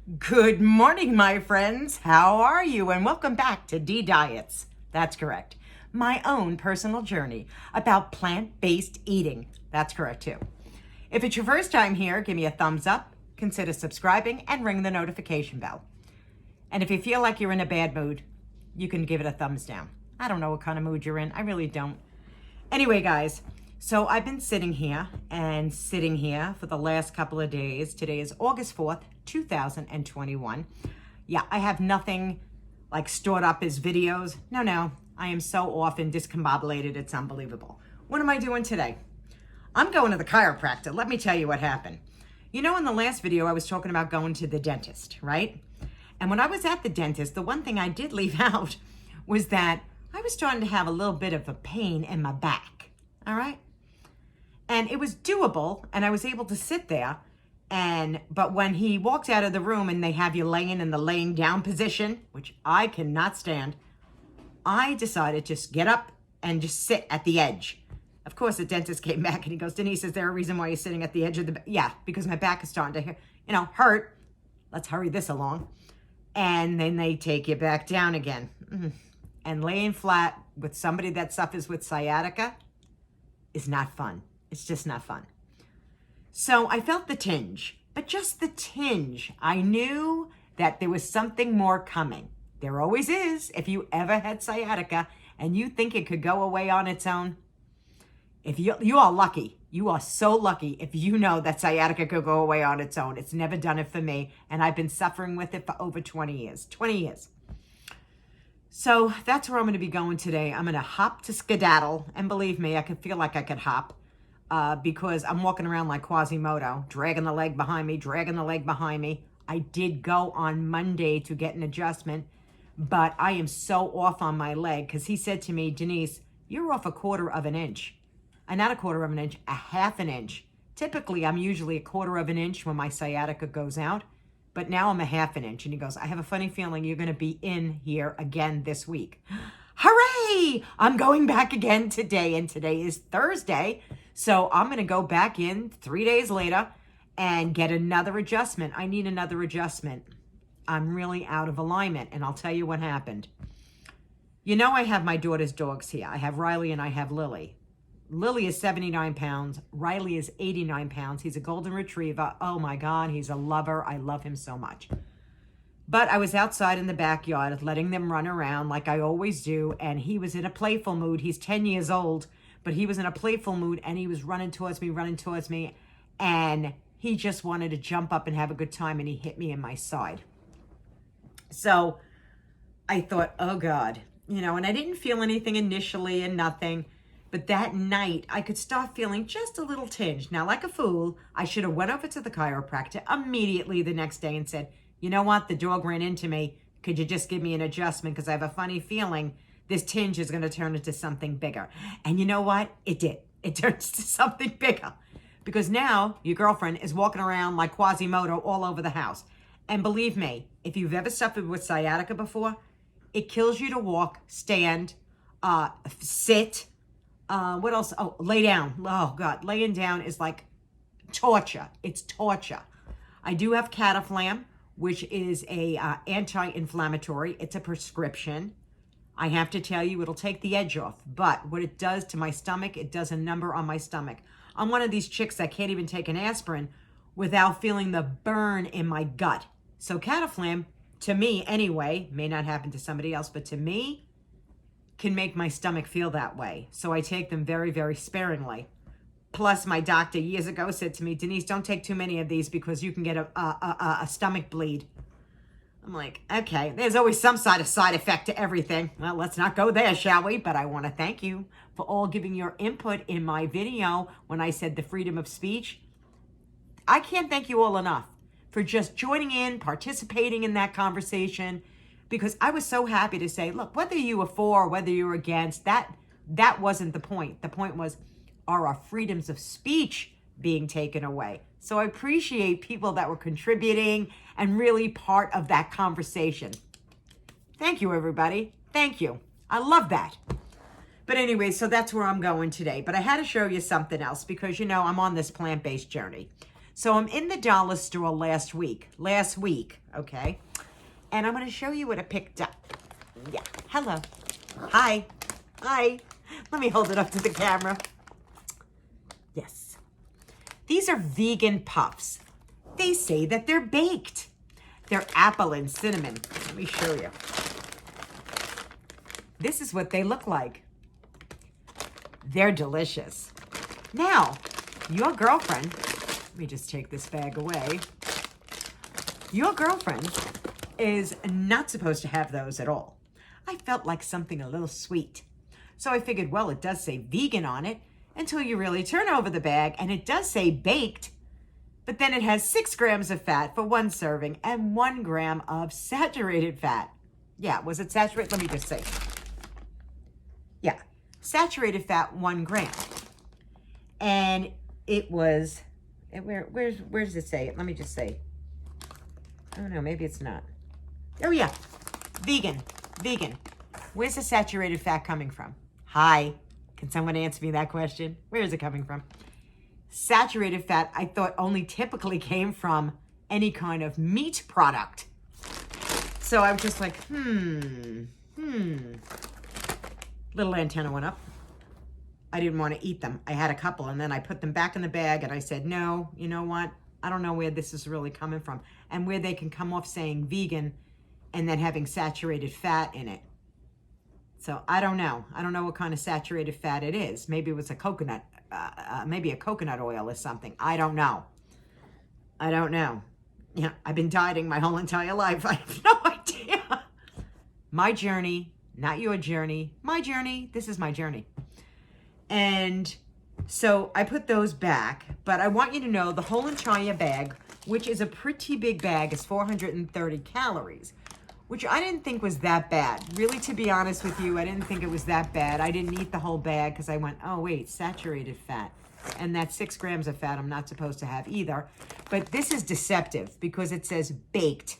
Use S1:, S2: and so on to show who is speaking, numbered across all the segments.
S1: Good morning, my friends. How are you? And welcome back to deediets. That's correct. My own personal journey about plant-based eating. That's correct too. If it's your first time here, give me a thumbs up, consider subscribing, and ring the notification bell. And if you feel like you're in a bad mood, you can give it a thumbs down. I don't know what kind of mood you're in. I really don't. Anyway, guys, so I've been sitting here for the last couple of days. Today is August 4th, 2021. Yeah, I have nothing like stored up as videos. No, I am so often discombobulated, it's unbelievable. What am I doing today? I'm going to the chiropractor. Let me tell you what happened. You know, in the last video, I was talking about going to the dentist, right? And when I was at the dentist, the one thing I did leave out was that I was starting to have a little bit of a pain in my back, all right? And it was doable, and I was able to sit there, but when he walked out of the room and they have you laying in the laying down position, which I cannot stand, I decided to just get up and just sit at the edge. Of course, the dentist came back and he goes, Denise, is there a reason why you're sitting at the edge of the bed? Yeah, because my back is starting to, hurt. Let's hurry this along. And then they take you back down again. And laying flat with somebody that suffers with sciatica is not fun. It's just not fun. So I felt the tinge, but just the tinge. I knew that there was something more coming. There always is. If you ever had sciatica and you think it could go away on its own, if you are lucky. You are so lucky if you know that sciatica could go away on its own. It's never done it for me, and I've been suffering with it for over 20 years. 20 years. So that's where I'm going to be going today. I'm going to hop to skedaddle, and believe me, I could feel like I could hop because I'm walking around like Quasimodo, dragging the leg behind me, I did go on Monday to get an adjustment, but I am so off on my leg because he said to me, Denise, you're off 1/4 of an inch. Not 1/4 of an inch, 1/2 an inch. Typically, I'm usually 1/4 of an inch when my sciatica goes out, but now I'm 1/2 an inch. And he goes, I have a funny feeling you're going to be in here again this week. Hooray! I'm going back again today, and today is Thursday. So I'm going to go back in 3 days later and get another adjustment. I need another adjustment. I'm really out of alignment, and I'll tell you what happened. You know, I have my daughter's dogs here. I have Riley and I have Lily. Lily is 79 pounds. Riley is 89 pounds. He's a golden retriever. Oh my God, he's a lover. I love him so much. But I was outside in the backyard letting them run around like I always do, and he was in a playful mood. He's 10 years old, but he was in a playful mood, and he was running towards me, and he just wanted to jump up and have a good time, and he hit me in my side. So I thought, oh God, and I didn't feel anything initially and nothing. But that night, I could start feeling just a little tinge. Now, like a fool, I should have went over to the chiropractor immediately the next day and said, you know what? The dog ran into me. Could you just give me an adjustment? Because I have a funny feeling this tinge is going to turn into something bigger. And you know what? It did. It turned into something bigger. Because now your girlfriend is walking around like Quasimodo all over the house. And believe me, if you've ever suffered with sciatica before, it kills you to walk, stand, sit. What else? Oh, lay down. Oh God, laying down is like torture. It's torture. I do have Cataflam, which is a anti-inflammatory. It's a prescription. I have to tell you, it'll take the edge off. But what it does to my stomach, it does a number on my stomach. I'm one of these chicks that can't even take an aspirin without feeling the burn in my gut. So Cataflam, to me anyway, may not happen to somebody else, but to me, can make my stomach feel that way. So I take them very, very sparingly. Plus, my doctor years ago said to me, Denise, don't take too many of these because you can get a stomach bleed. I'm like, okay, there's always some side effect to everything. Well, let's not go there, shall we? But I want to thank you for all giving your input in my video when I said the freedom of speech. I can't thank you all enough for just joining in, participating in that conversation, because I was so happy to say, look, whether you were for or whether you were against, that wasn't the point. The point was, are our freedoms of speech being taken away? So I appreciate people that were contributing and really part of that conversation. Thank you, everybody. Thank you. I love that. But anyway, so that's where I'm going today. But I had to show you something else because, I'm on this plant-based journey. So I'm in the dollar store last week, okay? And I'm gonna show you what I picked up. Yeah, hello, hi. Let me hold it up to the camera. Yes, these are vegan puffs. They say that they're baked. They're apple and cinnamon. Let me show you. This is what they look like. They're delicious. Now, your girlfriend, let me just take this bag away. Your girlfriend is not supposed to have those at all. I felt like something a little sweet. So I figured, well, it does say vegan on it until you really turn over the bag, and it does say baked, but then it has 6 grams of fat for 1 serving and 1 gram of saturated fat. Yeah, was it saturated? Let me just say. Yeah, saturated fat 1 gram. And it was, where does it say it? Let me just say. Oh no, maybe it's not. Oh yeah, vegan. Where's the saturated fat coming from? Hi, can someone answer me that question? Where is it coming from? Saturated fat, I thought only typically came from any kind of meat product. So I was just like, Little antenna went up. I didn't want to eat them. I had a couple and then I put them back in the bag and I said, no, you know what? I don't know where this is really coming from and where they can come off saying vegan and then having saturated fat in it. So I don't know. I don't know what kind of saturated fat it is. Maybe it was a coconut, maybe a coconut oil or something. I don't know. Yeah, I've been dieting my whole entire life. I have no idea. My journey, not your journey. My journey, this is my journey. And so I put those back, but I want you to know the whole entire bag, which is a pretty big bag, is 430 calories. Which I didn't think was that bad. Really, to be honest with you, I didn't think it was that bad. I didn't eat the whole bag because I went, oh wait, saturated fat. And that's 6 grams of fat I'm not supposed to have either. But this is deceptive because it says baked.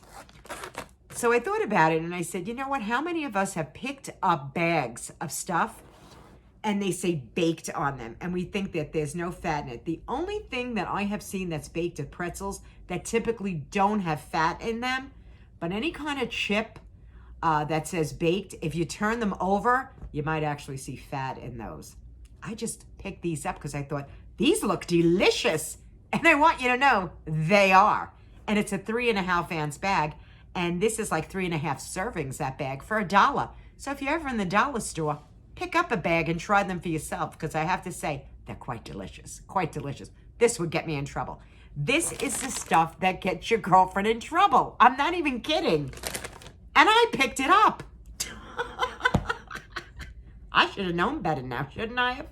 S1: So I thought about it and I said, you know what? How many of us have picked up bags of stuff and they say baked on them and we think that there's no fat in it? The only thing that I have seen that's baked are pretzels that typically don't have fat in them. But any kind of chip that says baked, if you turn them over, you might actually see fat in those. I just picked these up because I thought, these look delicious. And I want you to know they are. And it's a 3.5 ounce bag. And this is like 3.5 servings, that bag, for $1. So if you're ever in the dollar store, pick up a bag and try them for yourself. Because I have to say, they're quite delicious. Quite delicious. This would get me in trouble. This is the stuff that gets your girlfriend in trouble. I'm not even kidding. And I picked it up. I should have known better now, shouldn't I have?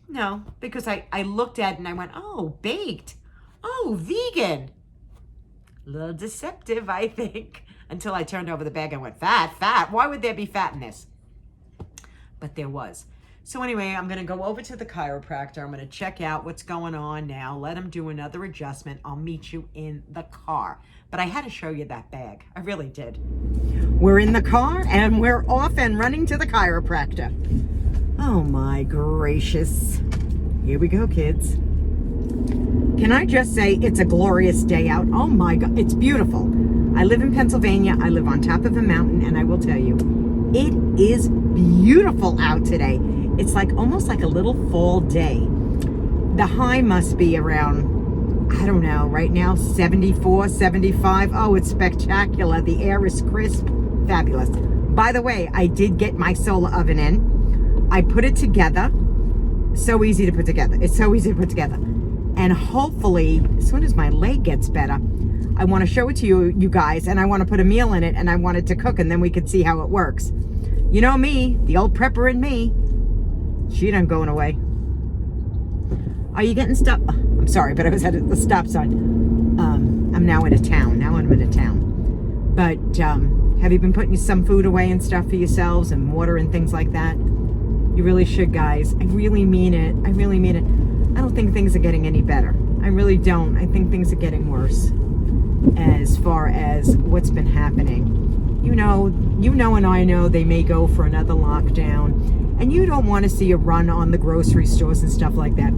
S1: No, because I looked at it and I went, oh, baked. Oh, vegan. A little deceptive, I think. Until I turned over the bag and went, fat. Why would there be fat in this? But there was. So anyway, I'm going to go over to the chiropractor. I'm going to check out what's going on now. Let him do another adjustment. I'll meet you in the car. But I had to show you that bag. I really did. We're in the car and we're off and running to the chiropractor. Oh my gracious. Here we go, kids. Can I just say it's a glorious day out? Oh my God, it's beautiful. I live in Pennsylvania. I live on top of a mountain and I will tell you, it is beautiful out today. It's like almost like a little fall day. The high must be around, I don't know, right now, 74, 75. Oh, it's spectacular. The air is crisp, fabulous. By the way, I did get my solar oven in. I put it together. So easy to put together. It's so easy to put together. And hopefully, as soon as my leg gets better, I want to show it to you guys, and I want to put a meal in it, and I want it to cook, and then we can see how it works. You know me, the old prepper in me. She ain't going away. Are you getting stuck? I'm sorry, but I was at the stop sign. I'm now in a town. But have you been putting some food away and stuff for yourselves and water and things like that? You really should, guys. I really mean it. I don't think things are getting any better. I really don't. I think things are getting worse as far as what's been happening. You know, and I know they may go for another lockdown, and you don't want to see a run on the grocery stores and stuff like that.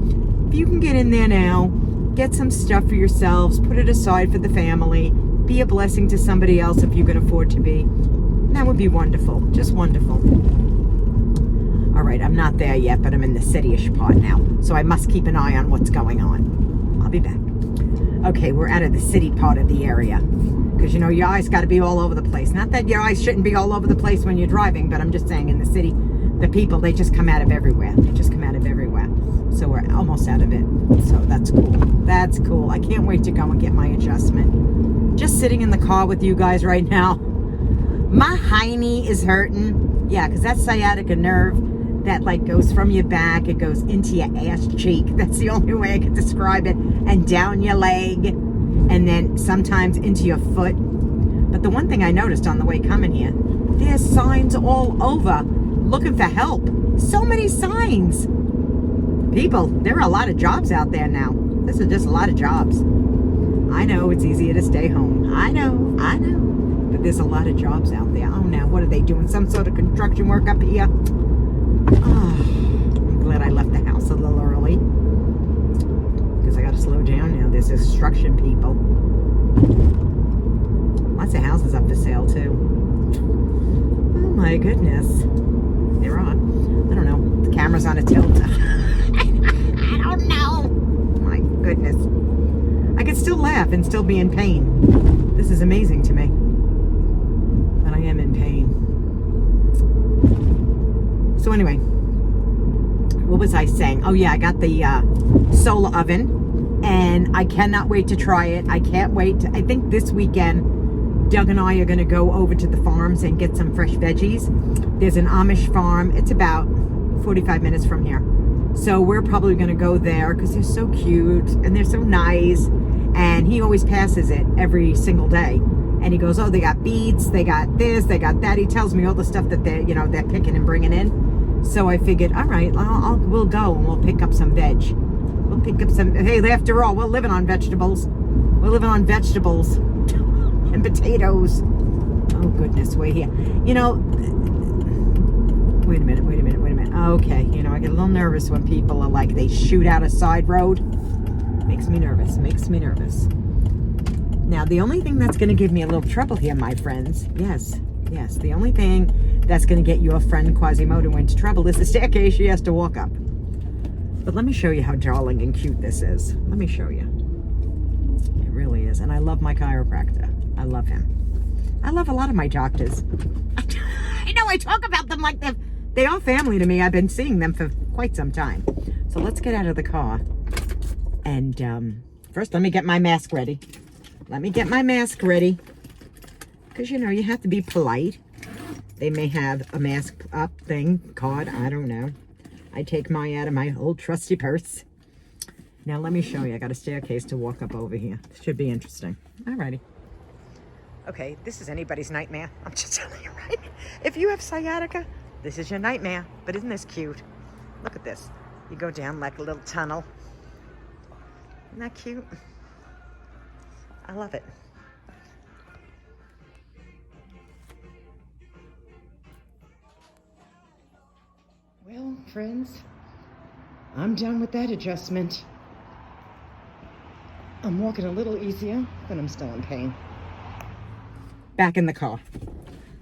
S1: If you can get in there now, get some stuff for yourselves, put it aside for the family, be a blessing to somebody else if you can afford to be. That would be wonderful, just wonderful. All right, I'm not there yet, but I'm in the city-ish part now, so I must keep an eye on what's going on. I'll be back. Okay, we're out of the city part of the area, because you know your eyes got to be all over the place. Not that your eyes shouldn't be all over the place when you're driving, but I'm just saying in the city, the people, they just come out of everywhere. They just come out of everywhere. So we're almost out of it. So that's cool. That's cool. I can't wait to go and get my adjustment. Just sitting in the car with you guys right now. My hiney is hurting. Yeah, because that sciatica nerve that like goes from your back, it goes into your ass cheek. That's the only way I can describe it. And down your leg. And then sometimes into your foot. But the one thing I noticed on the way coming here, there's signs all over looking for help. So many signs. People, there are a lot of jobs out there now. This is just a lot of jobs. I know it's easier to stay home. I know. But there's a lot of jobs out there. Oh, now what are they doing? Some sort of construction work up here? Oh, I'm glad I left the house a little early. Because I got to slow down now. There's construction people. Lots of houses up for sale, too. Oh, my goodness. There are. I don't know. The camera's on a tilt. I don't know. My goodness. I could still laugh and still be in pain. This is amazing to me. But I am in pain. So anyway, what was I saying? Oh yeah, I got the solar oven and I cannot wait to try it. I can't wait. I think this weekend, Doug and I are going to go over to the farms and get some fresh veggies. There's an Amish farm. It's about 45 minutes from here. So we're probably going to go there because they're so cute and they're so nice. And he always passes it every single day. And he goes, oh, they got beets, they got this, they got that. He tells me all the stuff that they're picking and bringing in. So I figured, all right, we'll go and we'll pick up some veg. We'll pick up some, hey, after all, we're living on vegetables. We're living on vegetables and potatoes. Oh, goodness, wait here. Wait a minute. Okay, I get a little nervous when people are like, they shoot out a side road. Makes me nervous. Now, the only thing that's going to give me a little trouble here, my friends, yes, the only thing that's going to get your friend Quasimodo into trouble is the staircase she has to walk up. But let me show you how darling and cute this is. Let me show you. It really is. And I love my chiropractor. I love him. I love a lot of my doctors. I know I talk about them like they are family to me. I've been seeing them for quite some time. So let's get out of the car. And first, let me get my mask ready. Because, you have to be polite. They may have a mask up card. I don't know. I take mine out of my old trusty purse. Now, let me show you. I got a staircase to walk up over here. This should be interesting. Alrighty. Okay, this is anybody's nightmare. I'm just telling you, right? If you have sciatica, this is your nightmare. But isn't this cute? Look at this. You go down like a little tunnel. Isn't that cute? I love it. Well, friends, I'm done with that adjustment. I'm walking a little easier, but I'm still in pain. Back in the car.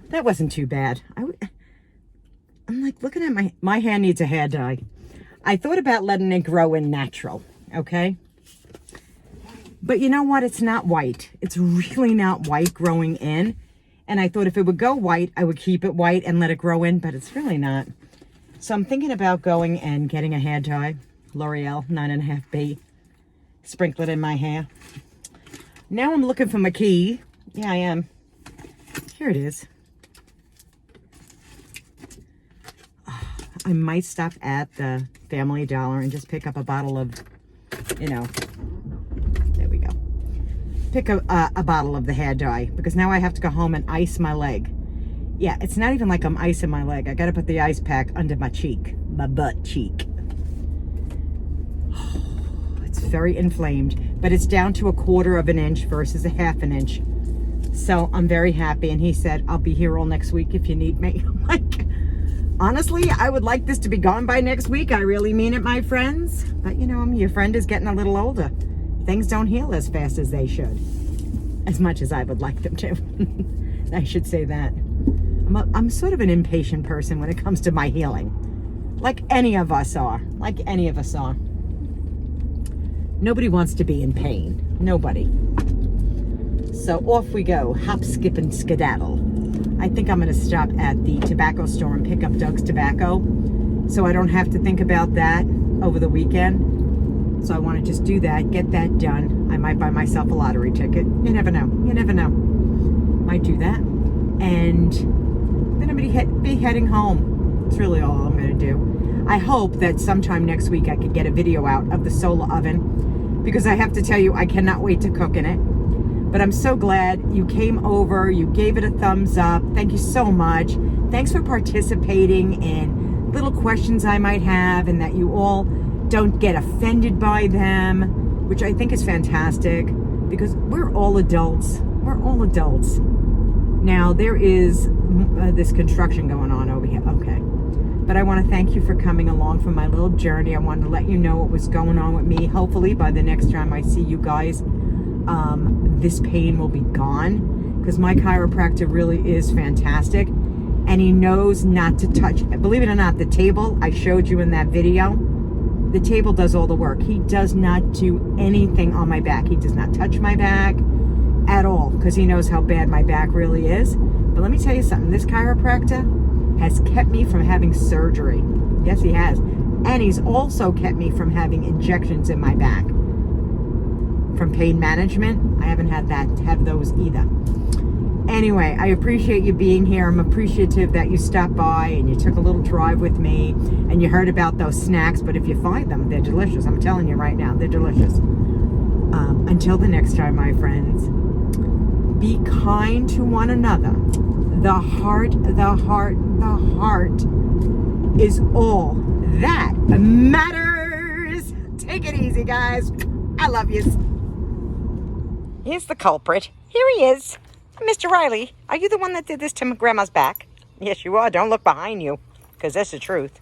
S1: That wasn't too bad. I'm like looking at my hair needs a hair dye. I thought about letting it grow in natural, okay? But you know what? It's not white. It's really not white growing in. And I thought if it would go white, I would keep it white and let it grow in, but it's really not. So I'm thinking about going and getting a hair dye. L'Oreal 9.5B. Sprinkle it in my hair. Now I'm looking for my key. Yeah, I am. Here it is. I might stop at the Family Dollar and just pick up a bottle of, there we go. Pick a bottle of the hair dye because now I have to go home and ice my leg. Yeah, it's not even like I'm icing my leg. I got to put the ice pack under my cheek, my butt cheek. It's very inflamed, but it's down to 1/4 of an inch versus a 1/2 an inch. So I'm very happy. And he said, I'll be here all next week if you need me. I'm like, honestly, I would like this to be gone by next week. I really mean it, my friends. But your friend is getting a little older. things don't heal as fast as they should. As much as I would like them to. I should say that. I'm sort of an impatient person when it comes to my healing. Like any of us are. Like any of us are. Nobody wants to be in pain. Nobody. So off we go. Hop, skip, and skedaddle. I think I'm going to stop at the tobacco store and pick up Doug's tobacco, so I don't have to think about that over the weekend. So I want to just do that, get that done. I might buy myself a lottery ticket. You never know. You never know. Might do that. And then I'm going to be heading home. That's really all I'm going to do. I hope that sometime next week I could get a video out of the solar oven, because I have to tell you, I cannot wait to cook in it. But I'm so glad you came over. You gave it a thumbs up. Thank you so much. Thanks for participating in little questions I might have, and that you all don't get offended by them, which I think is fantastic, because we're all adults. We're all adults. Now, there is this construction going on over here. Okay. But I want to thank you for coming along for my little journey. I wanted to let you know what was going on with me. Hopefully, by the next time I see you guys, this pain will be gone, because my chiropractor really is fantastic, and he knows not to touch. Believe it or not, the table I showed you in that video, the table does all the work. He does not do anything on my back. He does not touch my back at all, because he knows how bad my back really is. But let me tell you something. This chiropractor has kept me from having surgery. Yes, he has. And he's also kept me from having injections in my back. From pain management, I haven't had those either. Anyway, I appreciate you being here. I'm appreciative that you stopped by and you took a little drive with me and you heard about those snacks. But if you find them, they're delicious. I'm telling you right now, they're delicious. Until the next time, my friends, be kind to one another. The heart is all that matters. Take it easy, guys. I love you. Here's the culprit. Here he is. Mr. Riley, are you the one that did this to my grandma's back? Yes, you are. Don't look behind you, because that's the truth.